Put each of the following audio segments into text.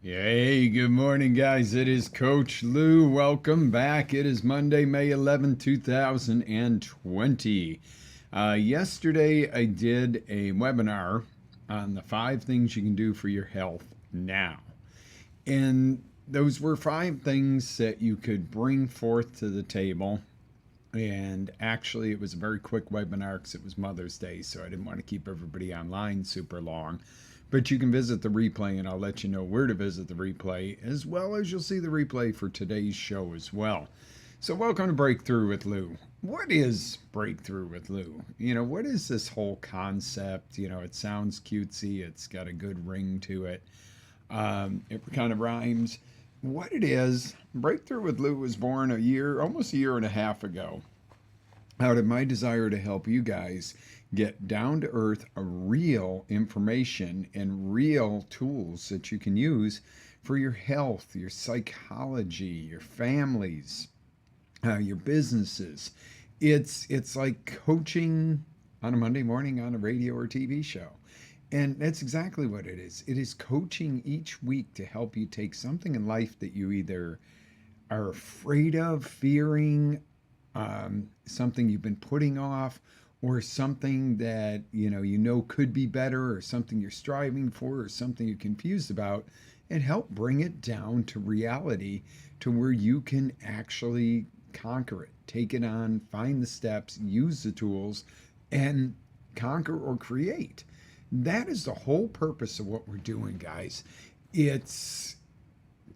Hey, good morning, guys. It is Coach Lou. Welcome back. It is Monday, May 11th, 2020. Yesterday, I did a webinar on the 5 things you can do for your health now. And those were 5 things that you could bring forth to the table. And actually, it was a very quick webinar because it was Mother's Day, so I didn't want to keep everybody online super long. But you can visit the replay, and I'll let you know where to visit the replay, as well as you'll see the replay for today's show as well. So, welcome to Breakthrough with Lou. What is Breakthrough with Lou? What is this whole concept? It sounds cutesy, it's got a good ring to it. It kind of rhymes. What it is, Breakthrough with Lou was born almost a year and a half ago, out of my desire to help you guys get down to earth, real information and real tools that you can use for your health, your psychology, your families, your businesses. It's like coaching on a Monday morning on a radio or TV show. And that's exactly what it is. It is coaching each week to help you take something in life that you either are afraid of, fearing, something you've been putting off, or something that you know could be better, or something you're striving for, or something you're confused about, and help bring it down to reality to where you can actually conquer it, take it on, find the steps, use the tools, and conquer or create. That is the whole purpose of what we're doing, guys. It's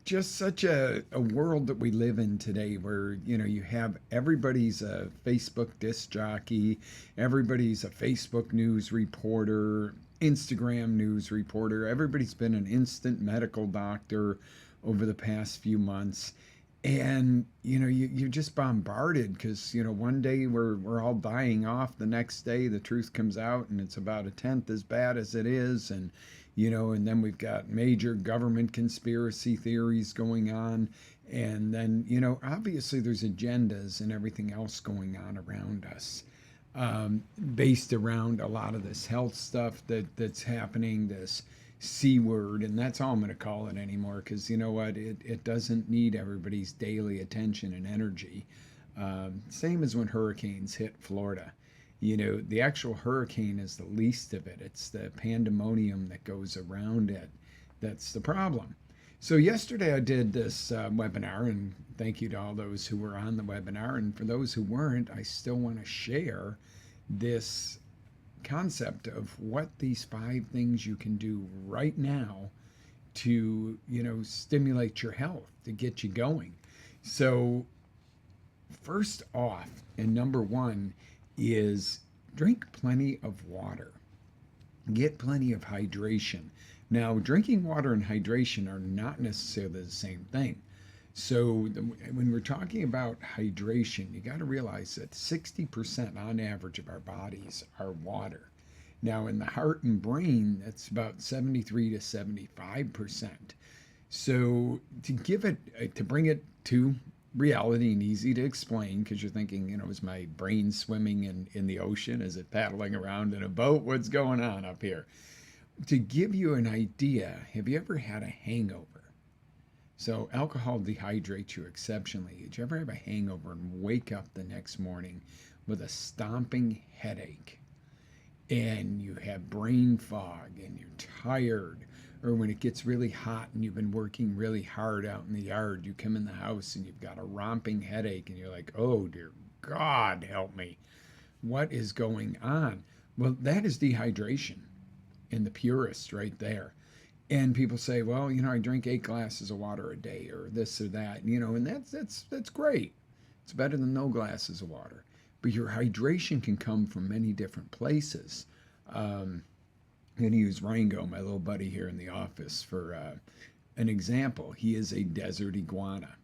just such a world that we live in today where you have everybody's a Facebook disc jockey, everybody's a Facebook news reporter, Instagram news reporter, everybody's been an instant medical doctor over the past few months. And you're just bombarded because one day we're all dying off, the next day the truth comes out and it's about a tenth as bad as it is. And then we've got major government conspiracy theories going on. And then obviously there's agendas and everything else going on around us, based around a lot of this health stuff that's happening, this C word, and that's all I'm going to call it anymore, because you know what? It doesn't need everybody's daily attention and energy. Same as when hurricanes hit Florida. The actual hurricane is the least of it. It's the pandemonium that goes around it that's the problem. So, yesterday I did this webinar, and thank you to all those who were on the webinar. And for those who weren't, I still want to share this concept of what these 5 things you can do right now to stimulate your health, to get you going. So first off, and number one, is drink plenty of water. Get plenty of hydration. Now, drinking water and hydration are not necessarily the same thing. So, when we're talking about hydration, you got to realize that 60% on average of our bodies are water. Now, in the heart and brain, that's about 73 to 75%. So, to bring it to reality and easy to explain, because you're thinking, is my brain swimming in the ocean? Is it paddling around in a boat? What's going on up here? To give you an idea, have you ever had a hangover? So alcohol dehydrates you exceptionally. Did you ever have a hangover and wake up the next morning with a stomping headache, and you have brain fog and you're tired? Or when it gets really hot and you've been working really hard out in the yard, you come in the house and you've got a romping headache and you're like, oh dear God, help me. What is going on? Well, that is dehydration in the purest right there. And people say, well, I drink 8 glasses of water a day, or this or that, and that's great. It's better than no glasses of water. But your hydration can come from many different places. I'm going to use Rango, my little buddy here in the office, for an example. He is a desert iguana.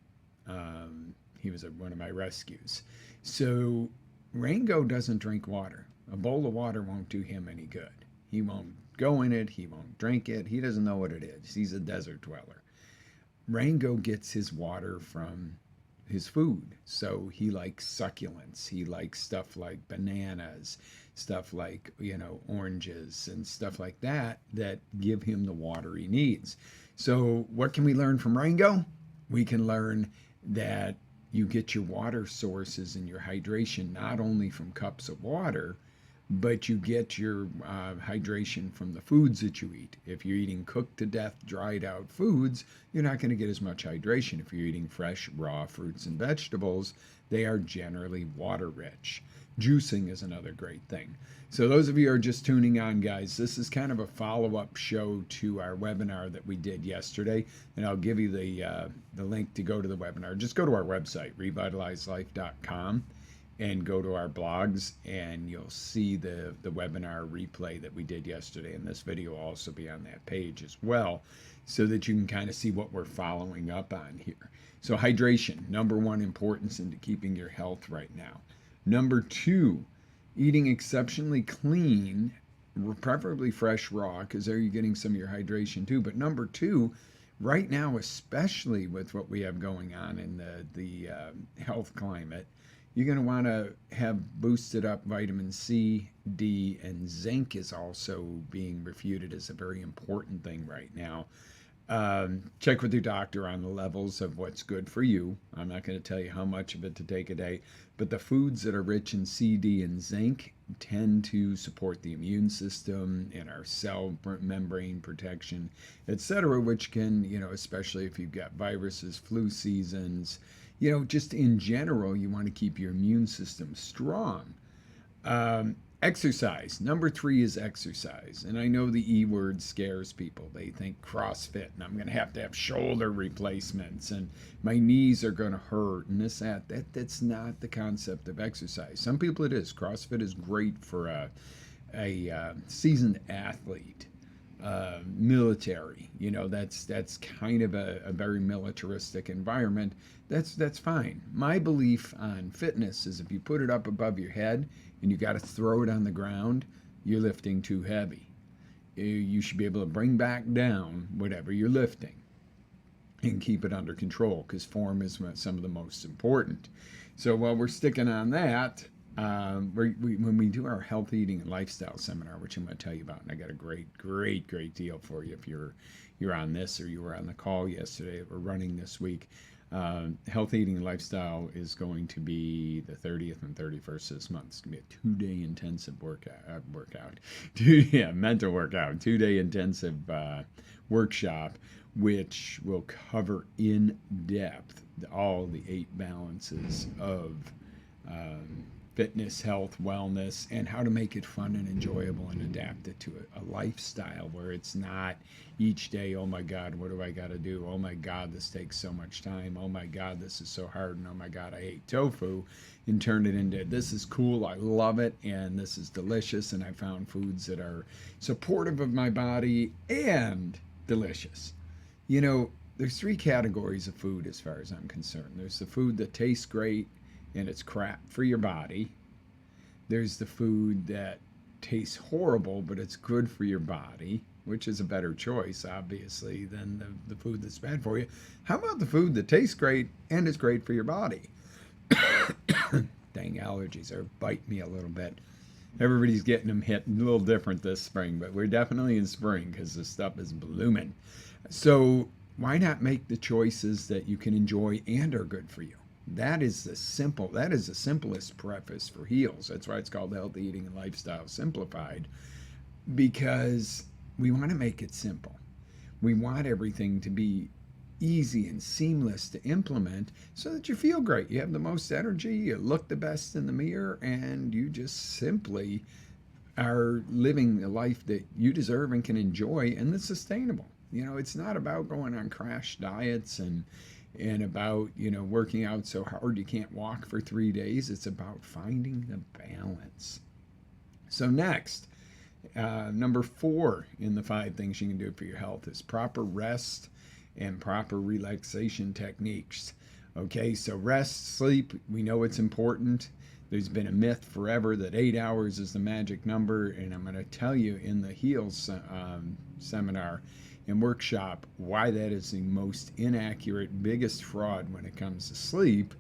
He was one of my rescues. So Rango doesn't drink water. A bowl of water won't do him any good. He won't go in it. He won't drink it. He doesn't know what it is. He's a desert dweller. Rango gets his water from his food. So he likes succulents. He likes stuff like bananas, stuff like, oranges and stuff like that give him the water he needs. So, what can we learn from Rango? We can learn that you get your water sources and your hydration not only from cups of water, but you get your hydration from the foods that you eat. If you're eating cooked to death, dried out foods, you're not going to get as much hydration. If you're eating fresh, raw fruits and vegetables, they are generally water rich. Juicing is another great thing. So, those of you who are just tuning on, guys, this is kind of a follow up show to our webinar that we did yesterday. And I'll give you the link to go to the webinar. Just go to our website, revitalizelife.com, and go to our blogs, and you'll see the webinar replay that we did yesterday. And this video will also be on that page as well, so that you can kind of see what we're following up on here. So, hydration, number one importance into keeping your health right now. Number two, eating exceptionally clean, preferably fresh raw, because there you're getting some of your hydration too. But number two, right now, especially with what we have going on in the health climate, you're going to want to have boosted up vitamin C, D, and zinc is also being refuted as a very important thing right now. Check with your doctor on the levels of what's good for you. I'm not going to tell you how much of it to take a day, but the foods that are rich in C, D, and zinc tend to support the immune system and our cell membrane protection, etc., which can, especially if you've got viruses, flu seasons, just in general, you want to keep your immune system strong. Exercise. Number three is exercise. And I know the E word scares people. They think CrossFit, and I'm going to have shoulder replacements, and my knees are going to hurt, and that's not the concept of exercise. Some people it is. CrossFit is great for a seasoned athlete, military. That's kind of a very militaristic environment. That's fine. My belief on fitness is if you put it up above your head and you got to throw it on the ground, you're lifting too heavy. You should be able to bring back down whatever you're lifting and keep it under control, because form is some of the most important. So while we're sticking on that, when we do our health eating and lifestyle seminar, which I'm going to tell you about, and I got a great deal for you if you're on this or you were on the call yesterday. We're running this week. Health eating and lifestyle is going to be the 30th and 31st this month. It's going to be a 2-day intensive mental workout, 2-day intensive workshop, which will cover in depth all the 8 balances of fitness, health, wellness, and how to make it fun and enjoyable and adapt it to a lifestyle where it's not each day, oh my God, what do I got to do? Oh my God, this takes so much time. Oh my God, this is so hard. And oh my God, I ate tofu, and turn it into this is cool. I love it. And this is delicious. And I found foods that are supportive of my body and delicious. There's 3 categories of food as far as I'm concerned. There's the food that tastes great and it's crap for your body. There's the food that tastes horrible, but it's good for your body, which is a better choice, obviously, than the food that's bad for you. How about the food that tastes great and is great for your body? Dang, allergies are biting me a little bit. Everybody's getting them hit a little different this spring, but we're definitely in spring because the stuff is blooming. So why not make the choices that you can enjoy and are good for you? That is the simplest preface for HEALS. That's why it's called Healthy Eating and Lifestyle Simplified, because we want to make it simple. We want everything to be easy and seamless to implement so that you feel great. You have the most energy, you look the best in the mirror, and you just simply are living a life that you deserve and can enjoy, and that's sustainable. It's not about going on crash diets and about, working out so hard you can't walk for 3 days. It's about finding the balance. So next, number 4 in the 5 things you can do for your health is proper rest and proper relaxation techniques. Okay, so rest, sleep, we know it's important. There's been a myth forever that 8 hours is the magic number, and I'm going to tell you in the HEALS seminar and workshop why that is the most inaccurate, biggest fraud when it comes to sleep.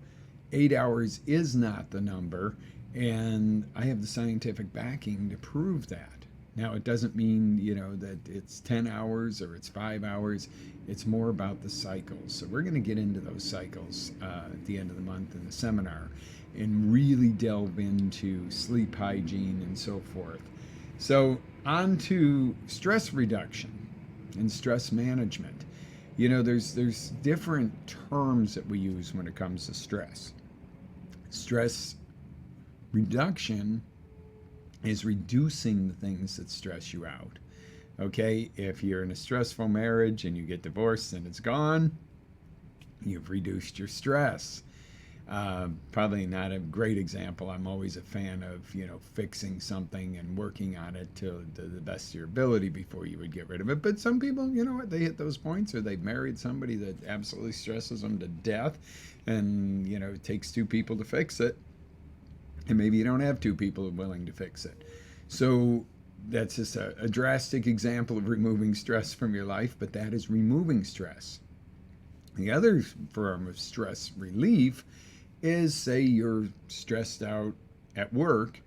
8 hours is not the number, and I have the scientific backing to prove that. Now, it doesn't mean, that it's 10 hours or it's 5 hours. It's more about the cycles. So we're going to get into those cycles at the end of the month in the seminar and really delve into sleep hygiene and so forth. So on to stress reduction and stress management. There's different terms that we use when it comes to stress. Stress reduction is reducing the things that stress you out. Okay, if you're in a stressful marriage and you get divorced and it's gone, you've reduced your stress. Probably not a great example. I'm always a fan of, fixing something and working on it to the best of your ability before you would get rid of it. But some people, they hit those points, or they've married somebody that absolutely stresses them to death, and, it takes two people to fix it. And maybe you don't have two people willing to fix it. So that's just a drastic example of removing stress from your life, but that is removing stress. The other form of stress relief is, say you're stressed out at work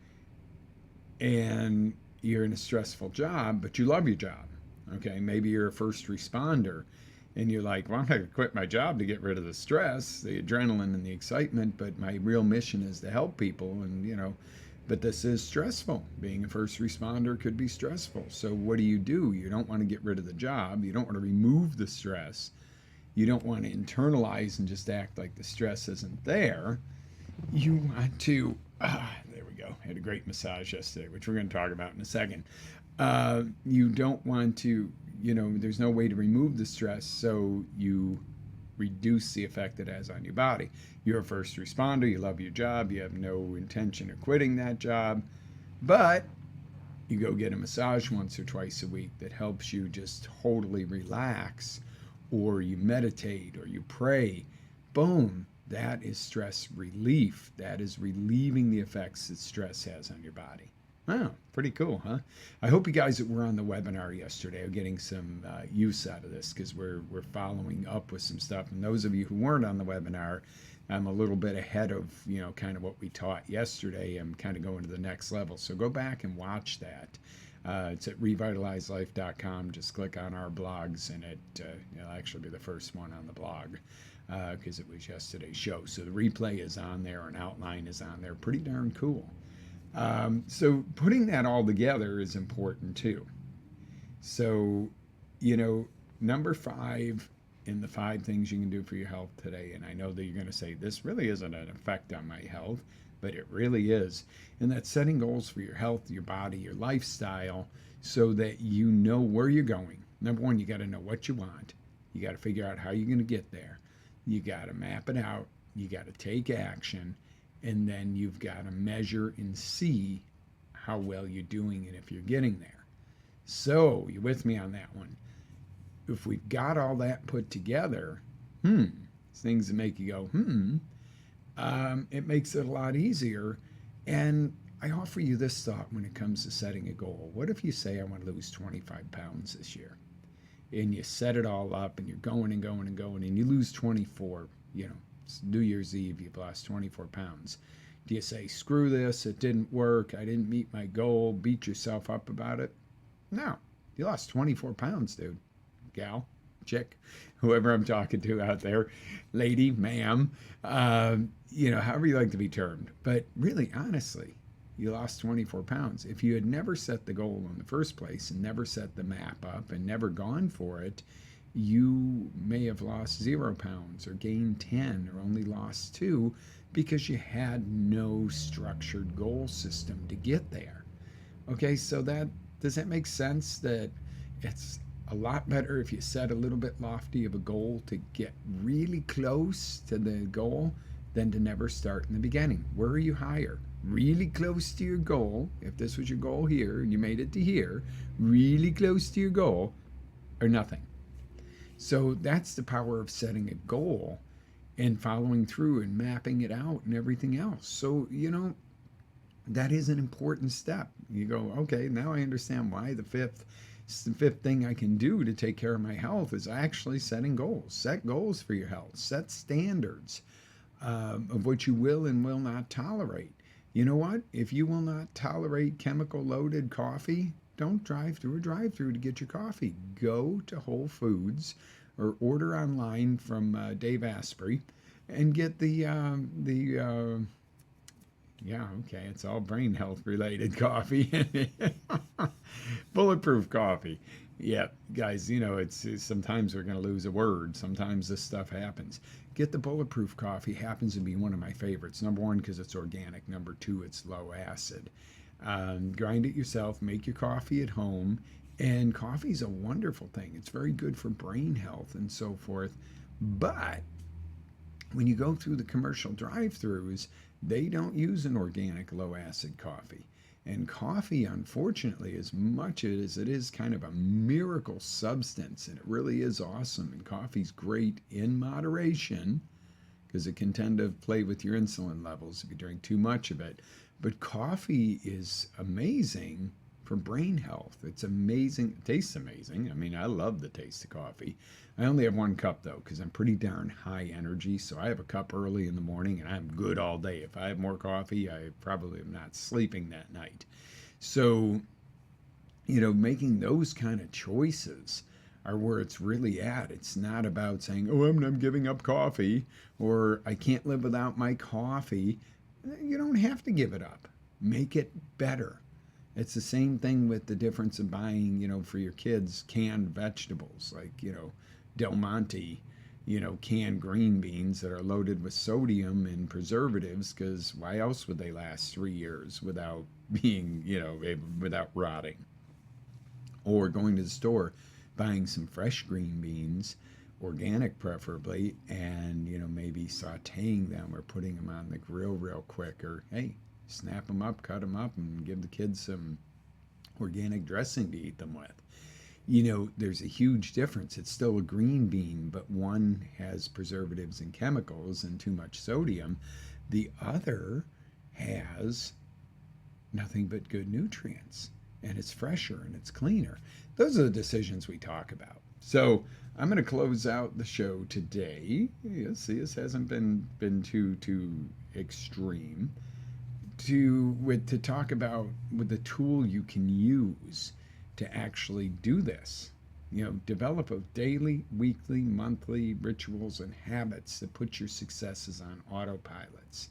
and you're in a stressful job, but you love your job. Okay, maybe you're a first responder and you're like, well, I'm going to quit my job to get rid of the stress, the adrenaline and the excitement, but my real mission is to help people. And, but this is stressful. Being a first responder could be stressful. So what do? You don't want to get rid of the job. You don't want to remove the stress. You don't want to internalize and just act like the stress isn't there. You want to, there we go. I had a great massage yesterday, which we're going to talk about in a second. You don't want to, there's no way to remove the stress, so you reduce the effect it has on your body. You're a first responder, you love your job, you have no intention of quitting that job, but you go get a massage once or twice a week that helps you just totally relax, or you meditate, or you pray. Boom, that is stress relief. That is relieving the effects that stress has on your body. Wow, pretty cool, huh? I hope you guys that were on the webinar yesterday are getting some use out of this, because we're following up with some stuff. And those of you who weren't on the webinar, I'm a little bit ahead of, kind of what we taught yesterday. I'm kind of going to the next level. So go back and watch that. It's at revitalizelife.com. Just click on our blogs, and it'll actually be the first one on the blog, because it was yesterday's show. So the replay is on there, an outline is on there. Pretty darn cool. So putting that all together is important too. So, number 5 in the 5 things you can do for your health today. And I know that you're going to say, this really isn't an effect on my health, but it really is. And that's setting goals for your health, your body, your lifestyle, so that you know where you're going. Number 1, you got to know what you want. You got to figure out how you're going to get there. You got to map it out. You got to take action. And then you've got to measure and see how well you're doing and if you're getting there. So, you with me on that one? If we've got all that put together, things that make you go, it makes it a lot easier. And I offer you this thought when it comes to setting a goal. What if you say, I want to lose 25 pounds this year? And you set it all up and you're going and going and going, and you lose 24, New Year's Eve, you've lost 24 pounds. Do you say, screw this, it didn't work, I didn't meet my goal, beat yourself up about it? No, you lost 24 pounds, dude, gal, chick, whoever I'm talking to out there, lady, ma'am, however you like to be termed. But really, honestly, you lost 24 pounds. If you had never set the goal in the first place and never set the map up and never gone for it, you may have lost 0 pounds or gained 10 or only lost 2 because you had no structured goal system to get there. Okay, so does that make sense? That it's a lot better if you set a little bit lofty of a goal to get really close to the goal than to never start in the beginning. Where are you higher? Really close to your goal, if this was your goal here and you made it to here, really close to your goal, or nothing. So that's the power of setting a goal and following through and mapping it out and everything else. So, that is an important step. You go, okay, now I understand why the fifth thing I can do to take care of my health is actually setting goals. Set goals for your health. Set standards of what you will and will not tolerate. You know what? If you will not tolerate chemical-loaded coffee, Don't drive through a drive-through to get your coffee. Go to Whole Foods or order online from Dave Asprey and get yeah, okay, it's all brain health related coffee. Bulletproof coffee. Yeah, guys, it's sometimes we're going to lose a word. Sometimes this stuff happens. Get the bulletproof coffee. Happens to be one of my favorites. Number one, because it's organic. Number two, it's low acid. Grind it yourself. Make your coffee at home. And coffee is a wonderful thing. It's very good for brain health and so forth. But when you go through the commercial drive-throughs, they don't use an organic low acid coffee. And coffee, unfortunately, as much as it is kind of a miracle substance, and it really is awesome, and coffee's great in moderation because it can tend to play with your insulin levels if you drink too much of it. But coffee is amazing for brain health. It's amazing. It tastes amazing. I mean, I love the taste of coffee. I only have one cup though because I'm pretty darn high energy. So I have a cup early in the morning and I'm good all day. If I have more coffee, I probably am not sleeping that night. So, making those kind of choices are where it's really at. It's not about saying, oh, I'm giving up coffee or I can't live without my coffee. You don't have to give it up. Make it better. It's the same thing with the difference of buying, for your kids canned vegetables like, Del Monte, canned green beans that are loaded with sodium and preservatives because why else would they last 3 years without being, without rotting? Or going to the store, buying some fresh green beans, organic preferably, and, maybe sauteing them or putting them on the grill real quick or, hey, snap them up, cut them up, and give the kids some organic dressing to eat them with. There's a huge difference. It's still a green bean, but one has preservatives and chemicals and too much sodium. The other has nothing but good nutrients, and it's fresher and it's cleaner. Those are the decisions we talk about. So I'm going to close out the show today. See, this hasn't been too extreme. To talk about with the tool you can use to actually do this. Develop a daily, weekly, monthly rituals and habits that put your successes on autopilots.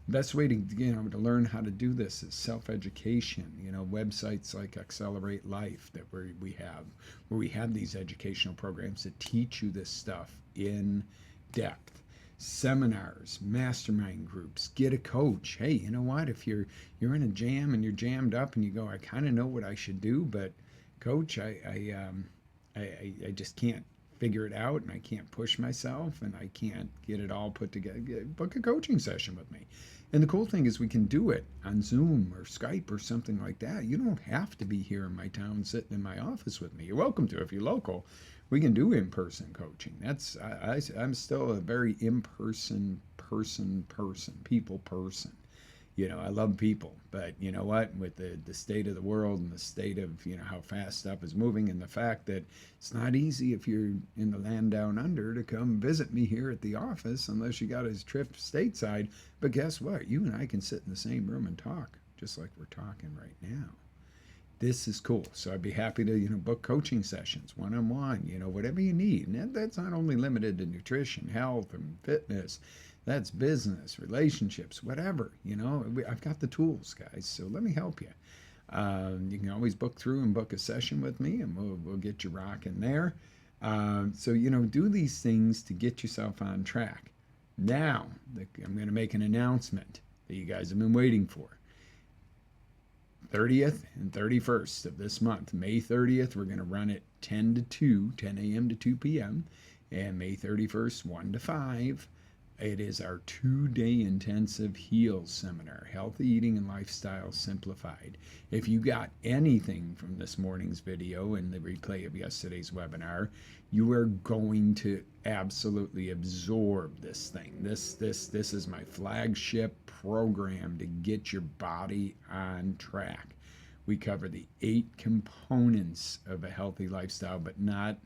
The best way to learn how to do this is self-education. Websites like Accelerate Life that we have these educational programs that teach you this stuff in depth. Seminars, mastermind groups, get a coach. Hey, you know what? If you're in a jam and you're jammed up and you go, I kind of know what I should do, but coach, I just can't figure it out and I can't push myself and I can't get it all put together. Book a coaching session with me. And the cool thing is we can do it on Zoom or Skype or something like that. You don't have to be here in my town sitting in my office with me. You're welcome to if you're local. We can do in-person coaching. I'm still a very in-person people person. I love people, but you know what? With the state of the world and the state of, how fast stuff is moving and the fact that it's not easy if you're in the land down under to come visit me here at the office unless you got a trip stateside. But guess what? You and I can sit in the same room and talk just like we're talking right now. This is cool. So I'd be happy to, book coaching sessions, one-on-one, whatever you need. And that's not only limited to nutrition, health, and fitness. That's business, relationships, whatever. I've got the tools, guys. So let me help you. You can always book through and book a session with me, and we'll get you rocking there. So, do these things to get yourself on track. Now, I'm going to make an announcement that you guys have been waiting for. 30th and 31st of this month. May 30th, we're going to run it 10 a.m. to 2 p.m. And May 31st, 1 to 5. It is our 2-day intensive HEAL seminar, Healthy Eating and Lifestyle Simplified. If you got anything from this morning's video and the replay of yesterday's webinar, you are going to absolutely absorb this thing. This is my flagship program to get your body on track. We cover the 8 components of a healthy lifestyle, but not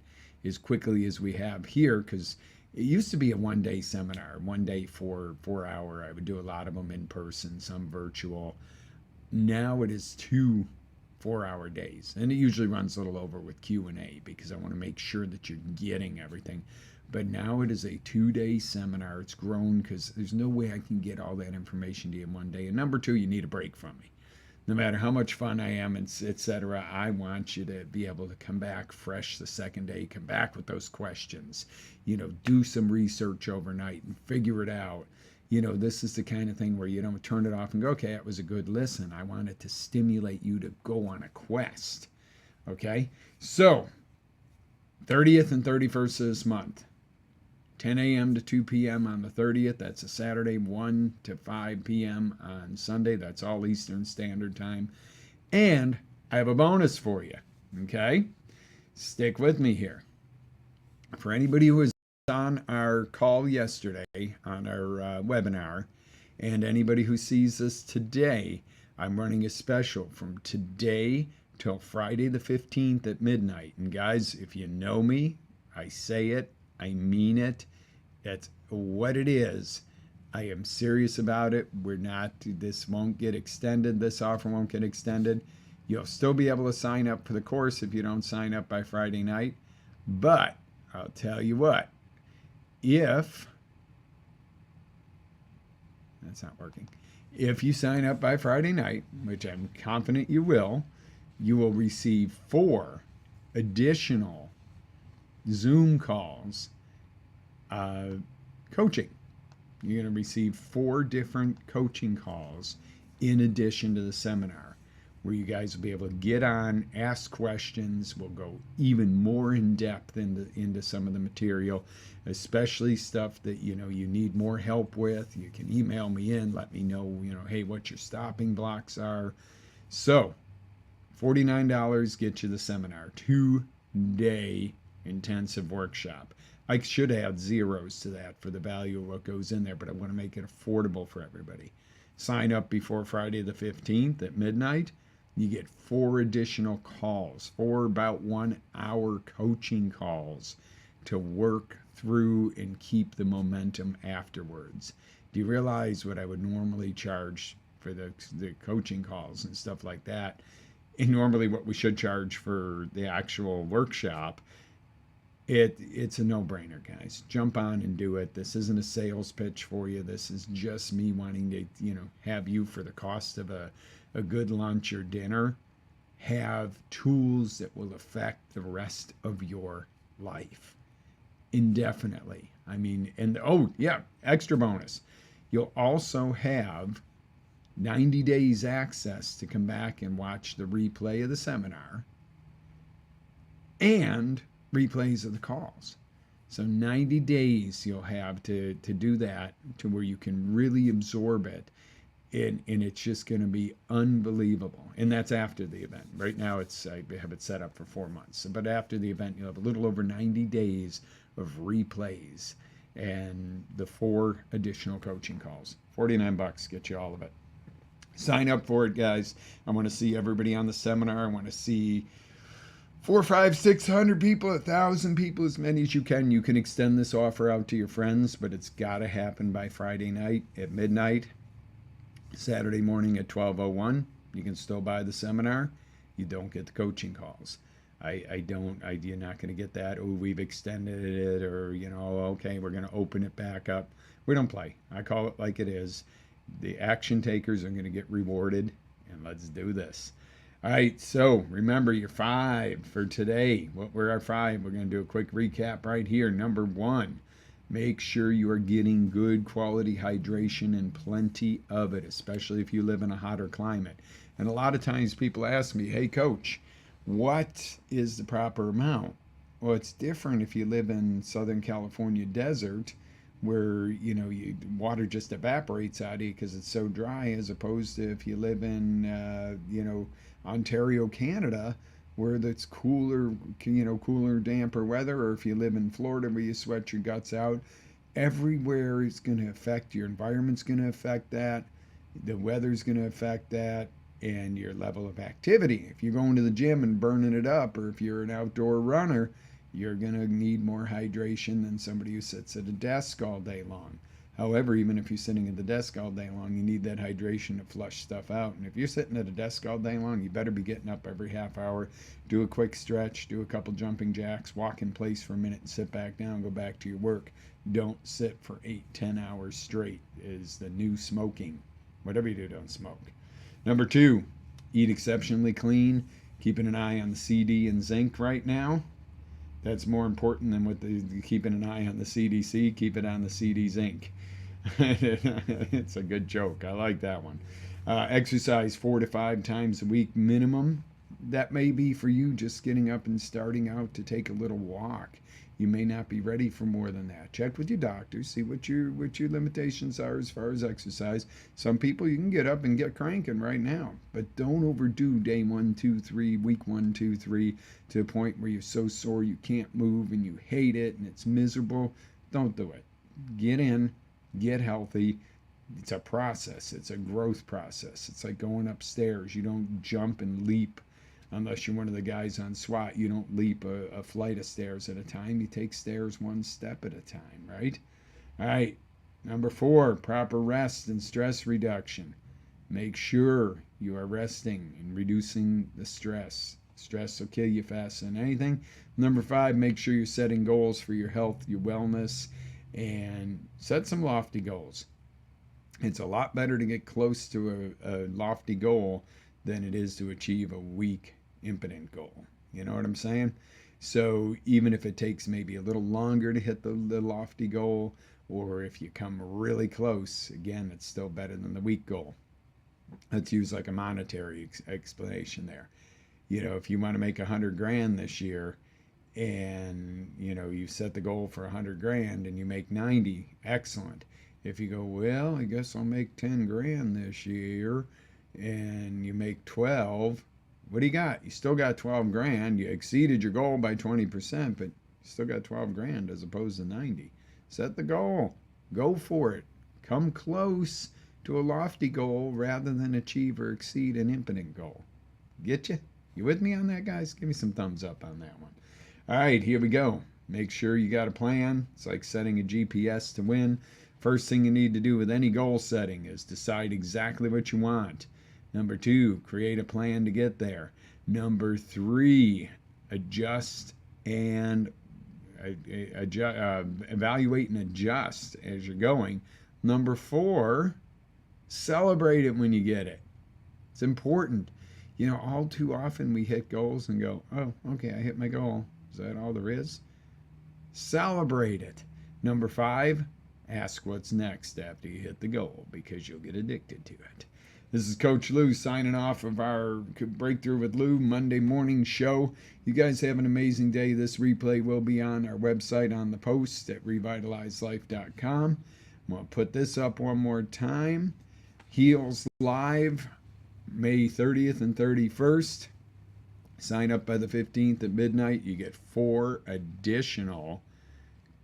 as quickly as we have here, because it used to be a one-day seminar, 1 day, 4 hour. I would do a lot of them in person, some virtual. Now it is 2 4-hour days. And it usually runs a little over with Q&A because I want to make sure that you're getting everything. But now it is a 2-day seminar. It's grown because there's no way I can get all that information to you in one day. And number two, you need a break from me. No matter how much fun I am, etc., I want you to be able to come back fresh the second day, come back with those questions, do some research overnight and figure it out. This is the kind of thing where you don't turn it off and go, okay, that was a good listen. I want it to stimulate you to go on a quest. Okay? So, 30th and 31st of this month, 10 a.m. to 2 p.m. on the 30th. That's a Saturday, 1 to 5 p.m. on Sunday. That's all Eastern Standard Time. And I have a bonus for you. Okay? Stick with me here. For anybody who was on our call yesterday, on our webinar, and anybody who sees this today, I'm running a special from today till Friday the 15th at midnight. And guys, if you know me, I say it, I mean it. That's what it is. I am serious about it. This won't get extended. This offer won't get extended. You'll still be able to sign up for the course if you don't sign up by Friday night. But I'll tell you what, that's not working. If you sign up by Friday night, which I'm confident you will receive 4 additional Zoom calls, coaching. You're going to receive 4 different coaching calls in addition to the seminar, where you guys will be able to get on, ask questions. We'll go even more in depth into some of the material, especially stuff that you need more help with. You can email me in, let me know, hey, what your stopping blocks are. So, $49 gets you the seminar, 2-day intensive workshop. I should add zeros to that for the value of what goes in there, but I want to make it affordable for everybody. Sign up before Friday the 15th at midnight. You get 4 additional calls, 4 about 1-hour coaching calls to work through and keep the momentum afterwards. Do you realize what I would normally charge for the coaching calls and stuff like that? And normally what we should charge for the actual workshop. It's a no-brainer, guys. Jump on and do it. This isn't a sales pitch for you. This is just me wanting to, have you, for the cost of a good lunch or dinner, have tools that will affect the rest of your life indefinitely. I mean, and extra bonus. You'll also have 90 days access to come back and watch the replay of the seminar and replays of the calls. So 90 days you'll have to do that, to where you can really absorb it, and it's just going to be unbelievable. And that's after the event. Right now I have it set up for 4 months, but after the event you'll have a little over 90 days of replays and the 4 additional coaching calls. $49 get you all of it. Sign up for it, guys. I want to see everybody on the seminar. I want to see 400, 500, 600 people, 1,000 people, as many as you can. You can extend this offer out to your friends, but it's got to happen by Friday night at midnight. Saturday morning at 12:01. You can still buy the seminar. You don't get the coaching calls. You're not going to get that, oh, we've extended it, or, okay, we're going to open it back up. We don't play. I call it like it is. The action takers are going to get rewarded, and let's do this. All right, so remember your 5 for today. What were our 5? We're going to do a quick recap right here. Number 1, make sure you are getting good quality hydration and plenty of it, especially if you live in a hotter climate. And a lot of times people ask me, hey, coach, what is the proper amount? Well, it's different if you live in Southern California desert, where water just evaporates out of you because it's so dry, as opposed to if you live in Ontario, Canada, where it's cooler, damper weather, or if you live in Florida where you sweat your guts out. Everywhere is going to affect, your environment's going to affect that, the weather's going to affect that, and your level of activity. If you're going to the gym and burning it up, or if you're an outdoor runner, you're going to need more hydration than somebody who sits at a desk all day long. However, even if you're sitting at the desk all day long, you need that hydration to flush stuff out. And if you're sitting at a desk all day long, you better be getting up every half hour, do a quick stretch, do a couple jumping jacks, walk in place for a minute and sit back down, go back to your work. Don't sit for 8-10 hours straight is the new smoking. Whatever you do, don't smoke. Number 2, eat exceptionally clean. Keeping an eye on the CD and zinc right now. That's more important than keeping an eye on the CDC. Keep it on the CD zinc. It's a good joke. I like that one. Exercise 4 to 5 times a week minimum. That may be for you just getting up and starting out to take a little walk. You may not be ready for more than that. Check with your doctor, see what your limitations are as far as exercise. Some people you can get up and get cranking right now, but don't overdo day 1, 2, 3, week 1, 2, 3 to a point where you're so sore you can't move and you hate it and it's miserable. Don't do it. Get in, get healthy. It's a process. It's a growth process. It's like going upstairs. You don't jump and leap. Unless you're one of the guys on SWAT, you don't leap a flight of stairs at a time. You take stairs one step at a time, right? All right. Number 4, proper rest and stress reduction. Make sure you are resting and reducing the stress. Stress will kill you faster than anything. Number 5, make sure you're setting goals for your health, your wellness, and set some lofty goals. It's a lot better to get close to a lofty goal than it is to achieve a weak, impotent goal. You know what I'm saying? So even if it takes maybe a little longer to hit the lofty goal, or if you come really close, again, it's still better than the weak goal. Let's use like a monetary explanation there. You know, if you want to make 100 grand this year and, you know, you set the goal for 100 grand and you make 90, excellent. If you go, well, I guess I'll make 10 grand this year and you make 12, what do you got? You still got 12 grand. You exceeded your goal by 20%, but you still got 12 grand as opposed to 90. Set the goal. Go for it. Come close to a lofty goal rather than achieve or exceed an impotent goal. Get you? You with me on that, guys? Give me some thumbs up on that one. All right, here we go. Make sure you got a plan. It's like setting a GPS to win. First thing you need to do with any goal setting is decide exactly what you want. Number 2, create a plan to get there. Number 3, adjust and evaluate and adjust as you're going. Number 4, celebrate it when you get it. It's important. You know, all too often we hit goals and go, oh, okay, I hit my goal. Is that all there is? Celebrate it. Number 5, ask what's next after you hit the goal because you'll get addicted to it. This is Coach Lou signing off of our Breakthrough with Lou Monday morning show. You guys have an amazing day. This replay will be on our website on the post at revitalizelife.com. I'm going to put this up one more time. Heals Live, May 30th and 31st. Sign up by the 15th at midnight. You get 4 additional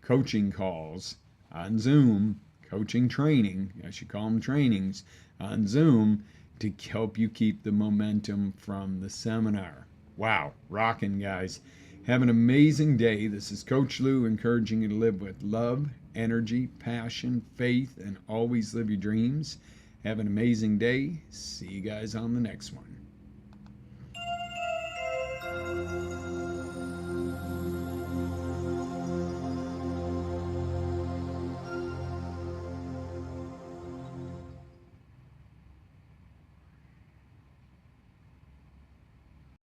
coaching calls on Zoom, coaching training, I should call them trainings, on Zoom to help you keep the momentum from the seminar. Wow, rocking, guys. Have an amazing day. This is Coach Lou encouraging you to live with love, energy, passion, faith, and always live your dreams. Have an amazing day. See you guys on the next one.